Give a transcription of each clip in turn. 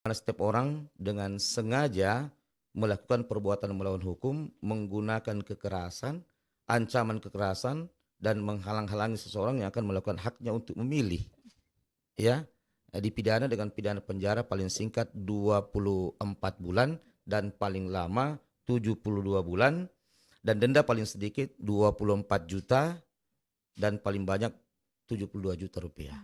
Karena setiap orang dengan sengaja melakukan perbuatan melawan hukum, menggunakan kekerasan, ancaman kekerasan, dan menghalang-halangi seseorang yang akan melakukan haknya untuk memilih. Ya, dipidana dengan pidana penjara paling singkat 24 bulan dan paling lama 72 bulan dan denda paling sedikit 24 juta dan paling banyak 72 juta rupiah.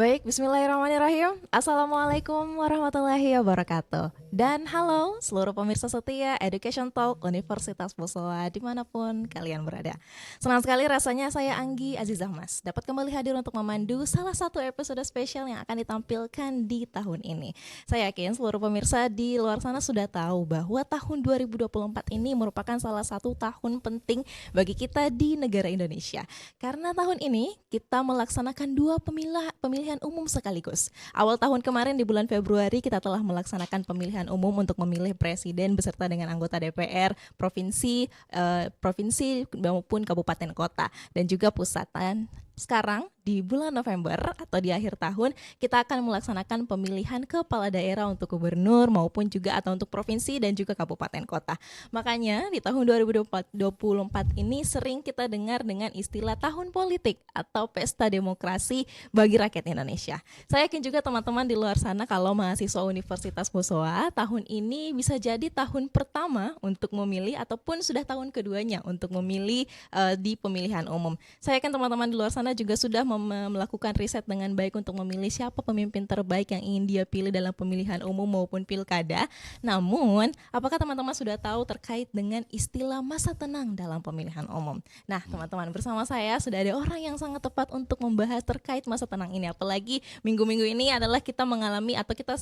Baik, bismillahirrahmanirrahim. Assalamualaikum warahmatullahi wabarakatuh. Dan halo seluruh pemirsa setia Education Talk Universitas Bosowa dimanapun kalian berada. Senang sekali rasanya saya Anggi Azizah Mas dapat kembali hadir untuk memandu salah satu episode spesial yang akan ditampilkan di tahun ini. Saya yakin seluruh pemirsa di luar sana sudah tahu bahwa tahun 2024 ini merupakan salah satu tahun penting bagi kita di negara Indonesia. Karena tahun ini kita melaksanakan dua pemilihan umum sekaligus. Awal tahun kemarin di bulan Februari kita telah melaksanakan pemilihan umum untuk memilih presiden beserta dengan anggota DPR, provinsi maupun kabupaten kota dan juga pusatan. Sekarang di bulan November atau di akhir tahun kita akan melaksanakan pemilihan kepala daerah untuk gubernur maupun juga atau untuk provinsi dan juga kabupaten kota. Makanya di tahun 2024 ini sering kita dengar dengan istilah tahun politik atau pesta demokrasi bagi rakyat Indonesia. Saya yakin juga teman-teman di luar sana kalau mahasiswa Universitas Bosowa tahun ini bisa jadi tahun pertama untuk memilih ataupun sudah tahun keduanya untuk memilih di pemilihan umum. Saya yakin teman-teman di luar sana juga sudah melakukan riset dengan baik untuk memilih siapa pemimpin terbaik yang ingin dia pilih dalam pemilihan umum maupun pilkada. Namun, apakah teman-teman sudah tahu terkait dengan istilah masa tenang dalam pemilihan umum? Nah, teman-teman, bersama saya sudah ada orang yang sangat tepat untuk membahas terkait masa tenang ini. Apalagi minggu-minggu ini adalah kita mengalami atau kita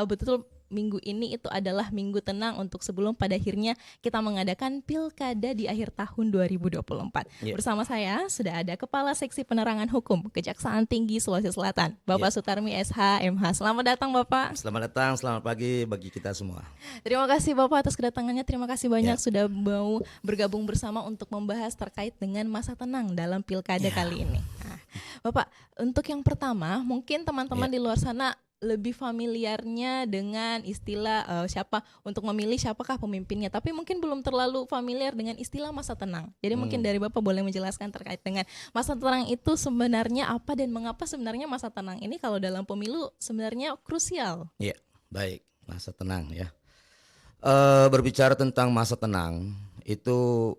betul-betul minggu ini itu adalah minggu tenang untuk sebelum pada akhirnya kita mengadakan pilkada di akhir tahun 2024. Yeah. Bersama saya sudah ada Kepala Seksi Penerangan Hukum Kejaksaan Tinggi Sulawesi Selatan, Bapak Sutarmi SH MH. Selamat datang Bapak. Selamat datang, selamat pagi bagi kita semua. Terima kasih Bapak atas kedatangannya. Terima kasih banyak sudah mau bergabung bersama untuk membahas terkait dengan masa tenang dalam pilkada kali ini. Nah, Bapak, untuk yang pertama, mungkin teman-teman di luar sana lebih familiarnya dengan istilah siapa untuk memilih siapakah pemimpinnya, tapi mungkin belum terlalu familiar dengan istilah masa tenang. Jadi mungkin dari Bapak boleh menjelaskan terkait dengan masa tenang itu sebenarnya apa dan mengapa sebenarnya masa tenang ini kalau dalam pemilu sebenarnya krusial. Iya, baik, masa tenang ya. Berbicara tentang masa tenang itu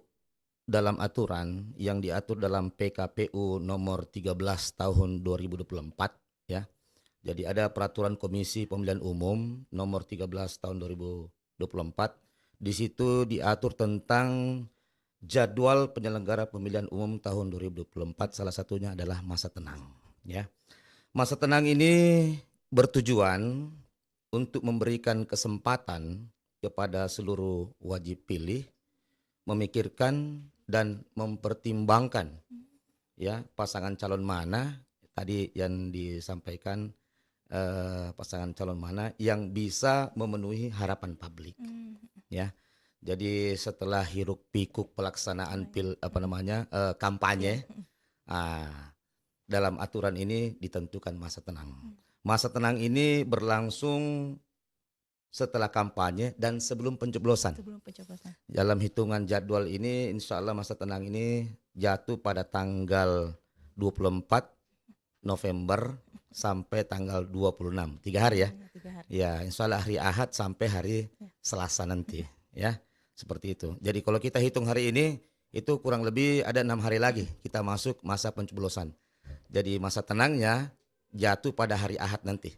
dalam aturan yang diatur dalam PKPU nomor 13 tahun 2024 ya. Jadi ada peraturan Komisi Pemilihan Umum nomor 13 tahun 2024. Di situ diatur tentang jadwal penyelenggara pemilihan umum tahun 2024, salah satunya adalah masa tenang ya. Masa tenang ini bertujuan untuk memberikan kesempatan kepada seluruh wajib pilih memikirkan dan mempertimbangkan ya pasangan calon mana tadi yang disampaikan, pasangan calon mana yang bisa memenuhi harapan publik ya. Jadi setelah hiruk pikuk pelaksanaan kampanye, dalam aturan ini ditentukan masa tenang. Masa tenang ini berlangsung setelah kampanye dan sebelum pencoblosan. Dalam hitungan jadwal ini insya Allah masa tenang ini jatuh pada tanggal 24 November sampai tanggal 26, 3 hari ya. 3 hari. Ya, insya Allah hari Ahad sampai hari Selasa nanti ya. Seperti itu. Jadi kalau kita hitung hari ini itu kurang lebih ada 6 hari lagi kita masuk masa pencoblosan. Jadi masa tenangnya jatuh pada hari Ahad nanti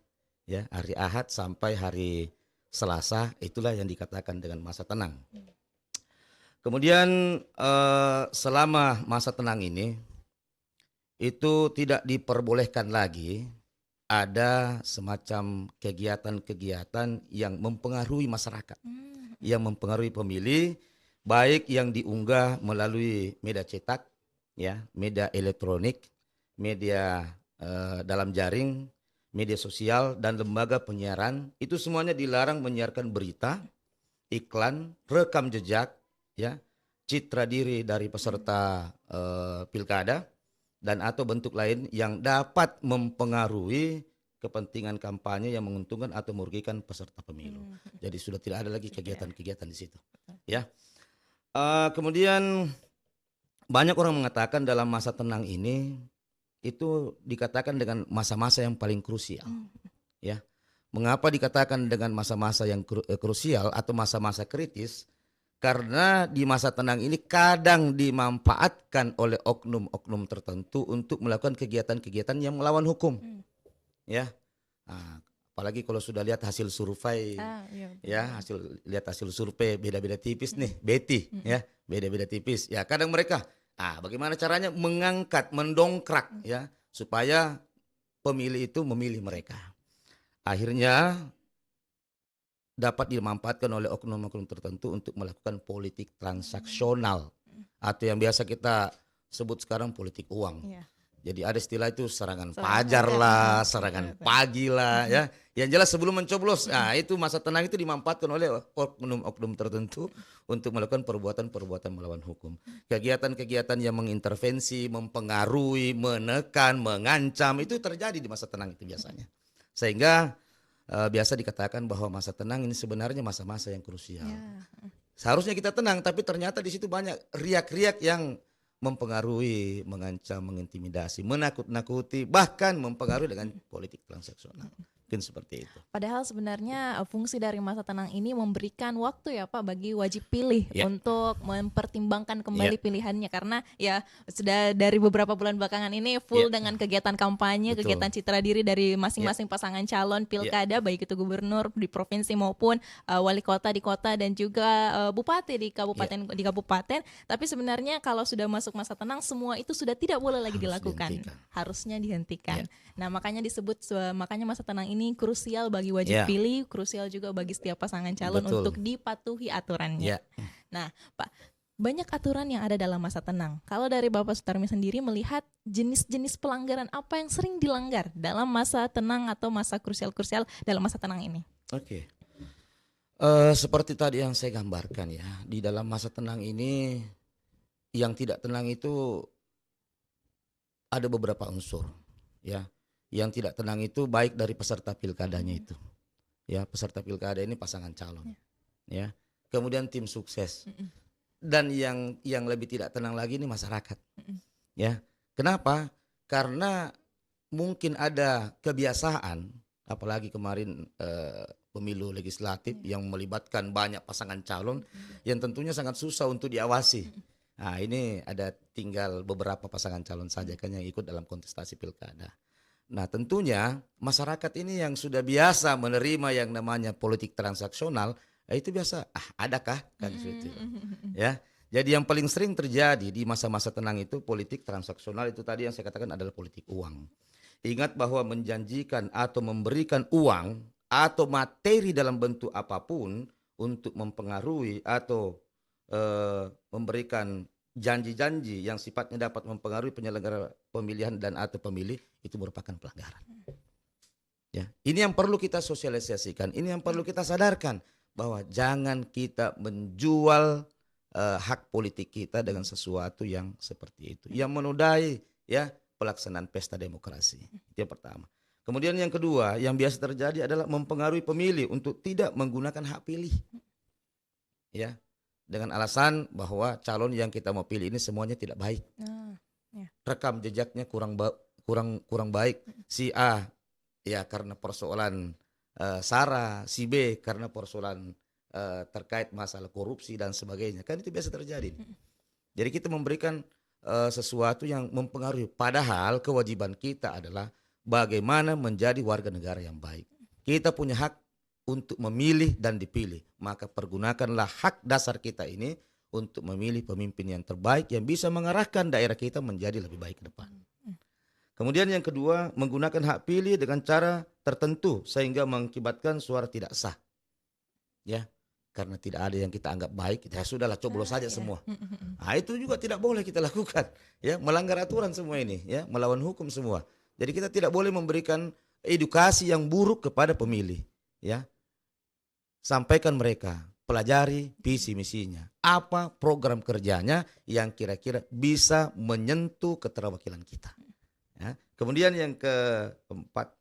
ya, hari Ahad sampai hari Selasa, itulah yang dikatakan dengan masa tenang. Kemudian selama masa tenang ini itu tidak diperbolehkan lagi ada semacam kegiatan-kegiatan yang mempengaruhi masyarakat, yang mempengaruhi pemilih, baik yang diunggah melalui media cetak, ya, media elektronik, media dalam jaring, media sosial dan lembaga penyiaran, itu semuanya dilarang menyiarkan berita, iklan, rekam jejak, ya, citra diri dari peserta pilkada dan atau bentuk lain yang dapat mempengaruhi kepentingan kampanye yang menguntungkan atau merugikan peserta pemilu. Jadi sudah tidak ada lagi kegiatan-kegiatan di situ. Ya. Kemudian banyak orang mengatakan dalam masa tenang ini itu dikatakan dengan masa-masa yang paling krusial. Ya. Mengapa dikatakan dengan masa-masa yang krusial atau masa-masa kritis? Karena di masa tenang ini kadang dimanfaatkan oleh oknum-oknum tertentu untuk melakukan kegiatan-kegiatan yang melawan hukum. Ya, nah, apalagi kalau sudah lihat hasil survei, ya lihat hasil survei beda-beda tipis nih, Betty, ya beda-beda tipis. Ya kadang mereka, bagaimana caranya mengangkat, mendongkrak, ya supaya pemilih itu memilih mereka. Akhirnya dapat dimanfaatkan oleh oknum-oknum tertentu untuk melakukan politik transaksional atau yang biasa kita sebut sekarang politik uang. Jadi ada istilah itu serangan pajar lah, serangan pagi lah, ya. Yang jelas sebelum mencoblos, itu masa tenang itu dimanfaatkan oleh oknum-oknum tertentu untuk melakukan perbuatan-perbuatan melawan hukum. Kegiatan-kegiatan yang mengintervensi, mempengaruhi, menekan, mengancam itu terjadi di masa tenang itu biasanya. Sehingga biasa dikatakan bahwa masa tenang ini sebenarnya masa-masa yang krusial. Seharusnya kita tenang, tapi ternyata di situ banyak riak-riak yang mempengaruhi, mengancam, mengintimidasi, menakut-nakuti, bahkan mempengaruhi dengan politik transaksional. Mungkin seperti itu. Padahal sebenarnya fungsi dari masa tenang ini memberikan waktu ya Pak bagi wajib pilih untuk mempertimbangkan kembali pilihannya, karena ya sudah dari beberapa bulan belakangan ini full dengan kegiatan kampanye, kegiatan citra diri dari masing-masing pasangan calon pilkada, baik itu gubernur di provinsi maupun wali kota di kota dan juga bupati di kabupaten. Tapi sebenarnya kalau sudah masuk masa tenang semua itu sudah tidak boleh lagi dilakukan. Harusnya dihentikan. Nah, makanya disebut makanya masa tenang ini krusial bagi wajib pilih, krusial juga bagi setiap pasangan calon untuk dipatuhi aturannya. Nah, Pak, banyak aturan yang ada dalam masa tenang. Kalau dari Bapak Sutarmi sendiri melihat jenis-jenis pelanggaran apa yang sering dilanggar dalam masa tenang atau masa krusial-krusial dalam masa tenang ini? Oke. Seperti tadi yang saya gambarkan ya, di dalam masa tenang ini yang tidak tenang itu ada beberapa unsur, ya. Yang tidak tenang itu baik dari peserta pilkadanya itu, ya peserta pilkada ini pasangan calon, ya. Kemudian tim sukses, dan yang lebih tidak tenang lagi ini masyarakat, ya. Kenapa? Karena mungkin ada kebiasaan, apalagi kemarin pemilu legislatif yang melibatkan banyak pasangan calon, yang tentunya sangat susah untuk diawasi. Nah ini ada tinggal beberapa pasangan calon saja kan yang ikut dalam kontestasi pilkada. Nah tentunya masyarakat ini yang sudah biasa menerima yang namanya politik transaksional, itu biasa, adakah kan gitu, ya. Jadi yang paling sering terjadi di masa-masa tenang itu politik transaksional, itu tadi yang saya katakan adalah politik uang. Ingat bahwa menjanjikan atau memberikan uang atau materi dalam bentuk apapun untuk mempengaruhi atau memberikan janji-janji yang sifatnya dapat mempengaruhi penyelenggara pemilihan dan atau pemilih, itu merupakan pelanggaran. Ya, ini yang perlu kita sosialisasikan, ini yang perlu kita sadarkan bahwa jangan kita menjual hak politik kita dengan sesuatu yang seperti itu, yang menodai ya pelaksanaan pesta demokrasi. Itu yang pertama. Kemudian yang kedua, yang biasa terjadi adalah mempengaruhi pemilih untuk tidak menggunakan hak pilih. Ya. Dengan alasan bahwa calon yang kita mau pilih ini semuanya tidak baik. Rekam jejaknya kurang baik. Si A ya karena persoalan SARA, si B karena persoalan terkait masalah korupsi dan sebagainya. Kan itu biasa terjadi. Jadi kita memberikan sesuatu yang mempengaruhi, padahal kewajiban kita adalah bagaimana menjadi warga negara yang baik. Kita punya hak untuk memilih dan dipilih, maka pergunakanlah hak dasar kita ini untuk memilih pemimpin yang terbaik yang bisa mengarahkan daerah kita menjadi lebih baik ke depan. Kemudian yang kedua, menggunakan hak pilih dengan cara tertentu sehingga mengakibatkan suara tidak sah. Ya, karena tidak ada yang kita anggap baik, ya sudahlah coblos saja semua. Nah, itu juga tidak boleh kita lakukan, ya, melanggar aturan semua ini, ya, melawan hukum semua. Jadi kita tidak boleh memberikan edukasi yang buruk kepada pemilih, ya. Sampaikan mereka pelajari visi misinya. Apa program kerjanya yang kira-kira bisa menyentuh keterwakilan kita. Ya. Kemudian yang keempat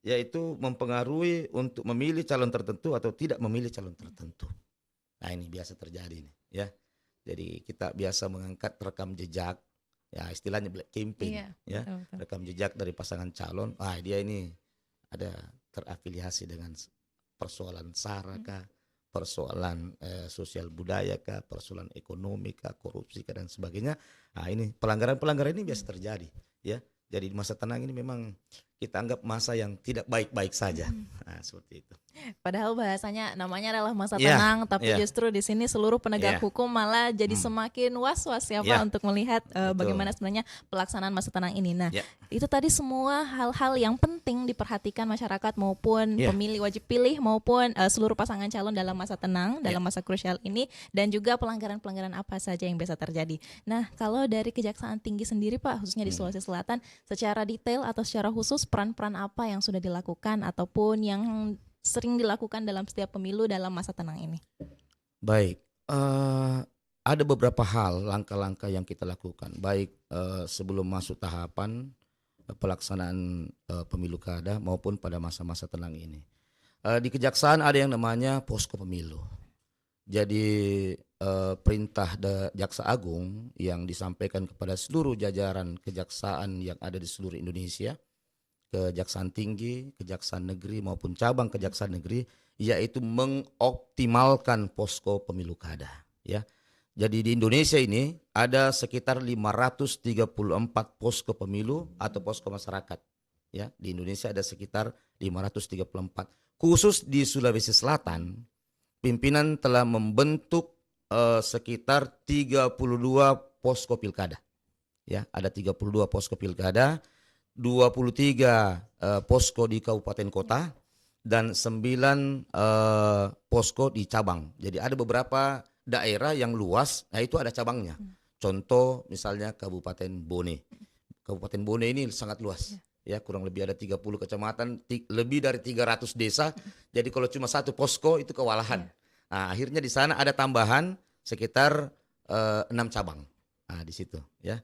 yaitu mempengaruhi untuk memilih calon tertentu atau tidak memilih calon tertentu. Nah ini biasa terjadi nih ya. Jadi kita biasa mengangkat rekam jejak, ya istilahnya black campaign, Iya, ya betul. rekam jejak dari pasangan calon. Dia ini ada terafiliasi dengan persoalan SARA kah, persoalan sosial budaya kah, persoalan ekonomi kah, korupsi kah dan sebagainya. Ini pelanggaran-pelanggaran ini biasa terjadi, ya. Jadi di masa tenang ini memang kita anggap masa yang tidak baik-baik saja. Seperti itu. Padahal bahasanya namanya adalah masa Iya, tenang, tapi iya, justru di sini seluruh penegak iya. hukum malah jadi semakin was-was ya Pak Iya, untuk melihat betul. bagaimana sebenarnya pelaksanaan masa tenang ini. Nah, Ya. itu tadi semua hal-hal yang penting diperhatikan masyarakat maupun Iya. pemilih wajib pilih maupun seluruh pasangan calon dalam masa tenang, dalam masa krusial ini, dan juga pelanggaran-pelanggaran apa saja yang biasa terjadi. Nah, kalau dari Kejaksaan Tinggi sendiri Pak, khususnya di Sulawesi Selatan, secara detail atau secara khusus peran-peran apa yang sudah dilakukan ataupun yang sering dilakukan dalam setiap pemilu dalam masa tenang ini? Baik, ada beberapa hal langkah-langkah yang kita lakukan, baik sebelum masuk tahapan pelaksanaan pemilu kada maupun pada masa-masa tenang ini. Di Kejaksaan ada yang namanya posko pemilu. Jadi perintah Jaksa Agung yang disampaikan kepada seluruh jajaran kejaksaan yang ada di seluruh Indonesia, Kejaksaan Tinggi, Kejaksaan Negeri maupun cabang Kejaksaan Negeri, yaitu mengoptimalkan posko pemilu kada. Ya, jadi di Indonesia ini ada sekitar 534 posko pemilu atau posko masyarakat. Ya, di Indonesia ada sekitar 534. Khusus di Sulawesi Selatan, pimpinan telah membentuk sekitar 32 posko pilkada. Ya, ada 32 posko pilkada. 23 posko di kabupaten kota dan 9 posko di cabang. Jadi ada beberapa daerah yang luas, nah itu ada cabangnya. Contoh misalnya Kabupaten Bone. Kabupaten Bone ini sangat luas. Ya, kurang lebih ada 30 kecamatan, lebih dari 300 desa. Jadi kalau cuma satu posko itu kewalahan. Nah, akhirnya di sana ada tambahan sekitar 6 cabang. Nah, di situ ya.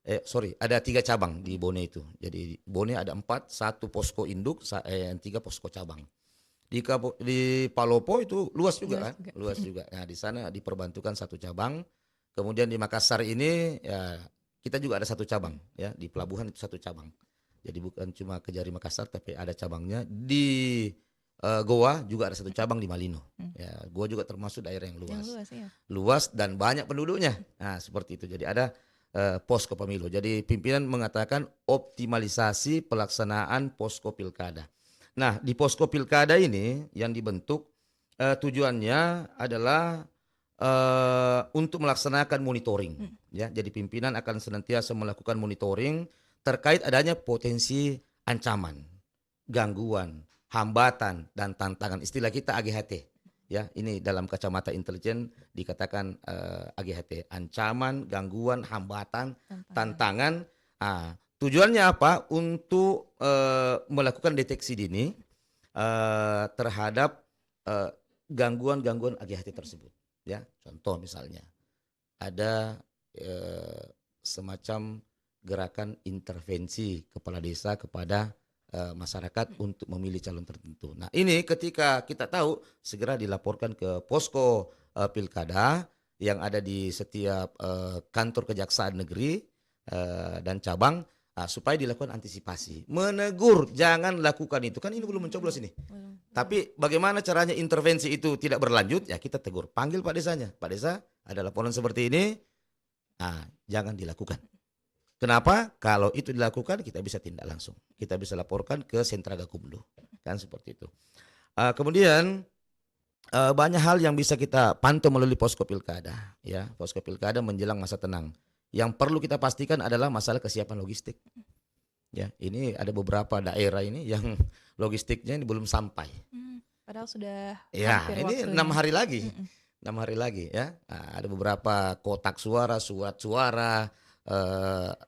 Ada 3 cabang di Bone itu. Jadi Bone ada 4, 1 posko induk, 3 posko cabang. Di Palopo itu luas juga kan? Luas juga. Nah, di sana diperbantukan 1 cabang. Kemudian di Makassar ini ya kita juga ada 1 cabang ya, di pelabuhan itu 1 cabang. Jadi bukan cuma Kejari Makassar tapi ada cabangnya di Goa juga ada 1 cabang di Malino. Ya, Goa juga termasuk daerah yang luas. Luas dan banyak penduduknya. Nah, seperti itu. Jadi ada posko pemilu. Jadi pimpinan mengatakan optimalisasi pelaksanaan posko pilkada. Nah, di posko pilkada ini yang dibentuk tujuannya adalah untuk melaksanakan monitoring. Ya, jadi pimpinan akan senantiasa melakukan monitoring terkait adanya potensi ancaman, gangguan, hambatan dan tantangan. Istilah kita AGHT. Ya, ini dalam kacamata intelijen dikatakan AGHT, ancaman, gangguan, hambatan, tantangan. Tujuannya apa? Untuk melakukan deteksi dini terhadap gangguan-gangguan AGHT tersebut. Ya, contoh misalnya ada semacam gerakan intervensi kepala desa kepada masyarakat untuk memilih calon tertentu. Nah, ini ketika kita tahu segera dilaporkan ke posko pilkada yang ada di setiap kantor kejaksaan negeri dan cabang supaya dilakukan antisipasi. Menegur, jangan lakukan itu. Kan ini belum mencoblos ini. Tapi bagaimana caranya intervensi itu tidak berlanjut? Ya kita tegur, panggil Pak Desanya. Pak Desa, ada laporan seperti ini. Jangan dilakukan. Kenapa? Kalau itu dilakukan kita bisa tindak langsung. Kita bisa laporkan ke sentra Gakumdu. Kan seperti itu. Kemudian banyak hal yang bisa kita pantau melalui posko pilkada. Ya, posko pilkada menjelang masa tenang. Yang perlu kita pastikan adalah masalah kesiapan logistik. Ya, ini ada beberapa daerah ini yang logistiknya ini belum sampai. Padahal sudah ya ini waktunya. 6 hari lagi. 6 hari lagi ya. Ada beberapa kotak suara, surat suara,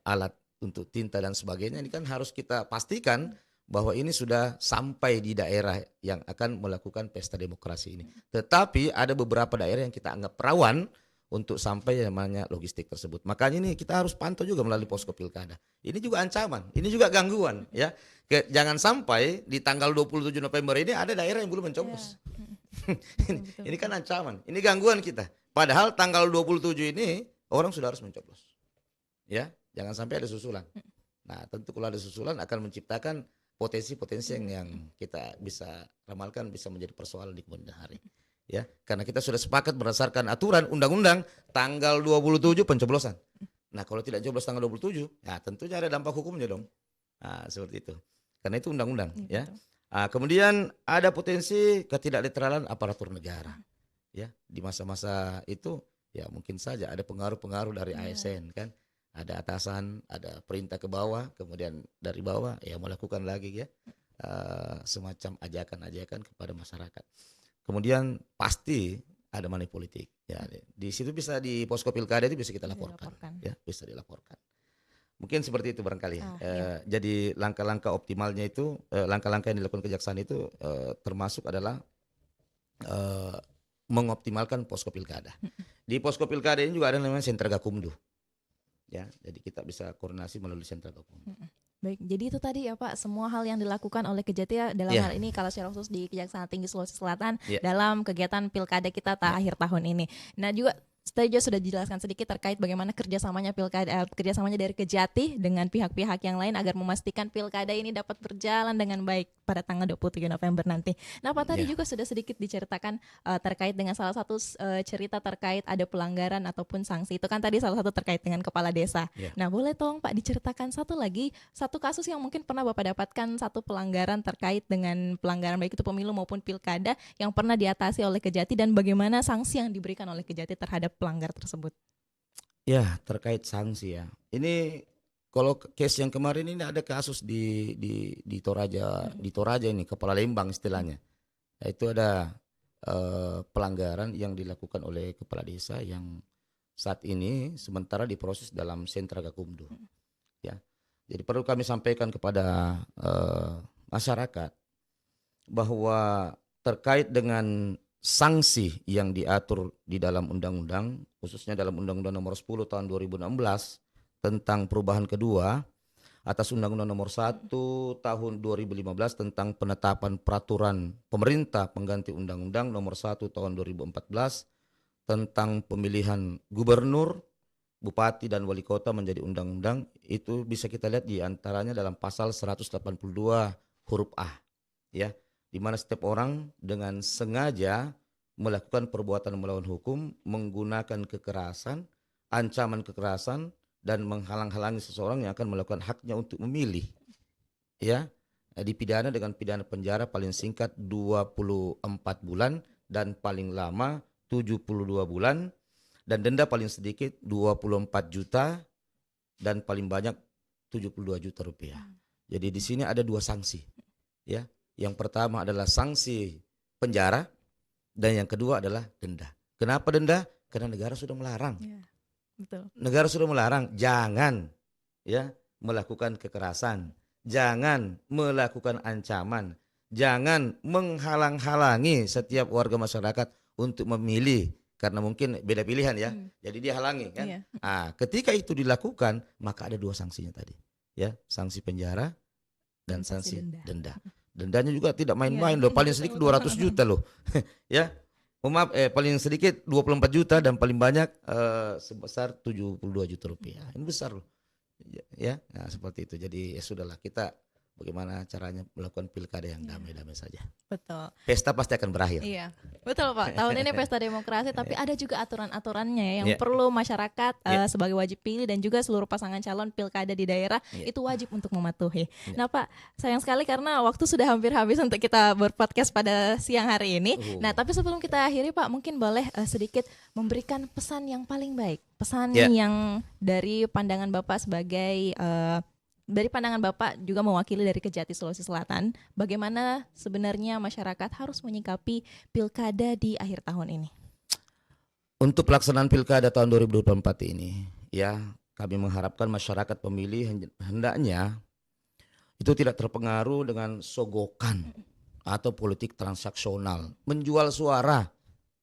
alat untuk tinta dan sebagainya. Ini kan harus kita pastikan bahwa ini sudah sampai di daerah yang akan melakukan pesta demokrasi ini. Tetapi ada beberapa daerah yang kita anggap rawan untuk sampai yang namanya logistik tersebut. Makanya ini kita harus pantau juga melalui posko pilkada. Ini juga ancaman, ini juga gangguan ya. Jangan sampai di tanggal 27 November ini ada daerah yang belum mencoblos. Ini kan ancaman, ini gangguan kita. Padahal tanggal 27 ini orang sudah harus mencoblos. Ya, jangan sampai ada susulan. Nah, tentu kalau ada susulan akan menciptakan potensi-potensi yang kita bisa ramalkan bisa menjadi persoalan di kemudian hari. Ya, karena kita sudah sepakat berdasarkan aturan undang-undang tanggal 27 pencoblosan. Nah, kalau tidak coblos tanggal 27, ya tentunya ada dampak hukumnya dong. Nah, seperti itu. Karena itu undang-undang, ya. Nah, kemudian ada potensi ketidaknetralan aparatur negara. Ya, di masa-masa itu ya mungkin saja ada pengaruh-pengaruh dari ASN kan. Ada atasan, ada perintah ke bawah, kemudian dari bawah ya melakukan lagi ya semacam ajakan-ajakan kepada masyarakat. Kemudian pasti ada money politik. Ya, di situ bisa di posko pilkada itu bisa kita laporkan. Ya, bisa dilaporkan. Mungkin seperti itu barangkali. Jadi langkah-langkah optimalnya itu, langkah-langkah yang dilakukan kejaksaan itu termasuk adalah mengoptimalkan posko pilkada. Di posko pilkada ini juga ada namanya sentra gakumdu. Ya, jadi kita bisa koordinasi melalui sentra gakumdu. Baik, jadi itu tadi ya Pak, semua hal yang dilakukan oleh Kejati dalam hal ini kalau secara khusus di Kejaksaan Tinggi Sulawesi Selatan dalam kegiatan pilkada kita akhir tahun ini. Nah juga tadi juga sudah dijelaskan sedikit terkait bagaimana kerjasamanya pilkada, kerjasamanya dari Kejati dengan pihak-pihak yang lain agar memastikan pilkada ini dapat berjalan dengan baik pada tanggal 27 November nanti. Nah Pak tadi juga sudah sedikit diceritakan terkait dengan salah satu cerita terkait ada pelanggaran ataupun sanksi. Itu kan tadi salah satu terkait dengan kepala desa. Nah boleh tolong Pak diceritakan satu kasus yang mungkin pernah Bapak dapatkan, satu pelanggaran terkait dengan pelanggaran baik itu pemilu maupun pilkada yang pernah diatasi oleh Kejati dan bagaimana sanksi yang diberikan oleh Kejati terhadap pelanggar tersebut. Ya, terkait sanksi ya. Ini kalau case yang kemarin ini ada kasus di Toraja ini, Kepala Lembang istilahnya. Itu ada pelanggaran yang dilakukan oleh kepala desa yang saat ini sementara diproses dalam sentra gakumdu. Ya. Jadi perlu kami sampaikan kepada masyarakat bahwa terkait dengan sanksi yang diatur di dalam undang-undang, khususnya dalam Undang-Undang Nomor 10 Tahun 2016 tentang perubahan kedua atas Undang-Undang Nomor 1 Tahun 2015 tentang penetapan peraturan pemerintah pengganti Undang-Undang Nomor 1 Tahun 2014 tentang pemilihan gubernur, bupati dan wali kota menjadi undang-undang, itu bisa kita lihat di antaranya dalam pasal 182 huruf A, ya, di mana setiap orang dengan sengaja melakukan perbuatan melawan hukum, menggunakan kekerasan, ancaman kekerasan, dan menghalang-halangi seseorang yang akan melakukan haknya untuk memilih, ya, dipidana dengan pidana penjara paling singkat 24 bulan dan paling lama 72 bulan, dan denda paling sedikit 24 juta dan paling banyak 72 juta rupiah. Jadi di sini ada dua sanksi, ya. Yang pertama adalah sanksi penjara dan yang kedua adalah denda. Kenapa denda? Karena negara sudah melarang. Ya, betul. Negara sudah melarang, jangan ya melakukan kekerasan, jangan melakukan ancaman, jangan menghalang-halangi setiap warga masyarakat untuk memilih karena mungkin beda pilihan ya. Jadi dia halangi kan. Iya. Ketika itu dilakukan maka ada dua sanksinya tadi. Ya, sanksi penjara dan sanksi denda. Dendanya juga tidak main-main loh, paling sedikit 200 juta loh. Ya. Maaf, paling sedikit 24 juta dan paling banyak sebesar 72 juta rupiah. Ini besar loh. Ya, nah, seperti itu. Jadi ya sudahlah, kita bagaimana caranya melakukan pilkada yang damai-damai saja. Betul. Pesta pasti akan berakhir. Iya, betul Pak. Tahun ini pesta demokrasi, tapi ada juga aturan-aturannya yang perlu masyarakat sebagai wajib pilih dan juga seluruh pasangan calon pilkada di daerah itu wajib untuk mematuhi. Nah Pak, sayang sekali karena waktu sudah hampir habis untuk kita berpodcast pada siang hari ini. Nah tapi sebelum kita akhiri Pak, mungkin boleh sedikit memberikan pesan yang paling baik, pesan yang dari pandangan Bapak sebagai dari pandangan Bapak juga mewakili dari Kejati Sulawesi Selatan, bagaimana sebenarnya masyarakat harus menyikapi pilkada di akhir tahun ini? Untuk pelaksanaan pilkada tahun 2024 ini, ya kami mengharapkan masyarakat pemilih hendaknya itu tidak terpengaruh dengan sogokan atau politik transaksional, menjual suara.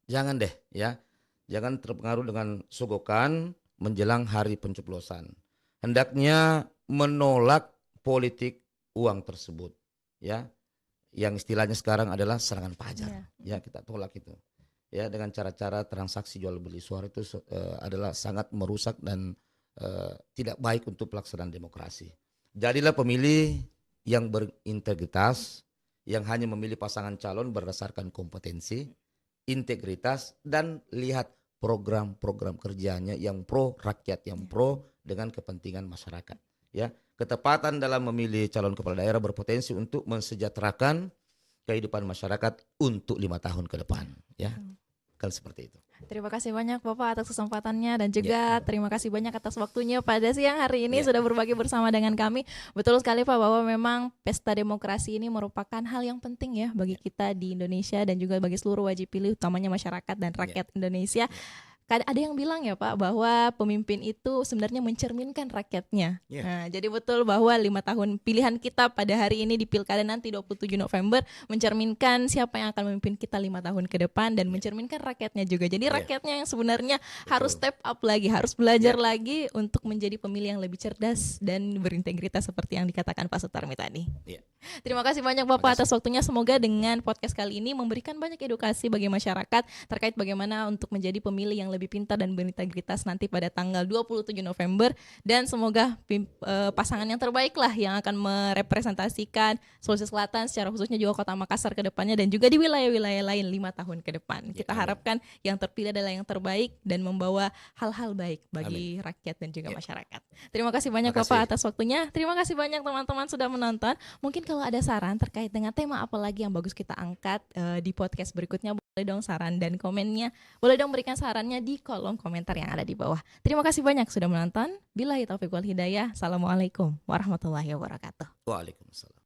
Jangan deh ya. Jangan terpengaruh dengan sogokan menjelang hari pencoblosan. Hendaknya menolak politik uang tersebut ya. Yang istilahnya sekarang adalah serangan pajar. Ya, kita tolak itu. Ya, dengan cara-cara transaksi jual beli suara itu adalah sangat merusak dan tidak baik untuk pelaksanaan demokrasi. Jadilah pemilih yang berintegritas, yang hanya memilih pasangan calon berdasarkan kompetensi, integritas, dan lihat program-program kerjanya yang pro rakyat, yang pro dengan kepentingan masyarakat. Ya, ketepatan dalam memilih calon kepala daerah berpotensi untuk mensejahterakan kehidupan masyarakat untuk 5 tahun ke depan. Ya, kan seperti itu. Terima kasih banyak Bapak atas kesempatannya dan juga terima kasih banyak atas waktunya pada siang hari ini sudah berbagi bersama dengan kami. Betul sekali Pak bahwa memang pesta demokrasi ini merupakan hal yang penting ya bagi kita di Indonesia dan juga bagi seluruh wajib pilih utamanya masyarakat dan rakyat Indonesia. Ada yang bilang ya Pak bahwa pemimpin itu sebenarnya mencerminkan rakyatnya. Nah, jadi betul bahwa 5 tahun pilihan kita pada hari ini di Pilkada nanti 27 November mencerminkan siapa yang akan memimpin kita 5 tahun ke depan dan mencerminkan rakyatnya juga. Jadi rakyatnya yang sebenarnya harus step up lagi, harus belajar lagi untuk menjadi pemilih yang lebih cerdas dan berintegritas seperti yang dikatakan Pak Sutarmi tadi. Terima kasih banyak Bapak atas waktunya. Semoga dengan podcast kali ini memberikan banyak edukasi bagi masyarakat terkait bagaimana untuk menjadi pemilih yang lebih pintar dan berintegritas nanti pada tanggal 27 November dan semoga pasangan yang terbaik lah yang akan merepresentasikan Sulawesi Selatan secara khususnya juga Kota Makassar ke depannya dan juga di wilayah-wilayah lain 5 tahun ke depan. Kita harapkan yang terpilih adalah yang terbaik dan membawa hal-hal baik bagi rakyat dan juga masyarakat. Terima kasih banyak Bapak atas waktunya. Terima kasih banyak teman-teman sudah menonton. Mungkin kalau ada saran terkait dengan tema apa lagi yang bagus kita angkat di podcast berikutnya, boleh dong saran dan komennya. Boleh dong berikan sarannya di kolom komentar yang ada di bawah. Terima kasih banyak sudah menonton. Billahi taufiq wal hidayah. Assalamualaikum warahmatullahi wabarakatuh. Waalaikumsalam.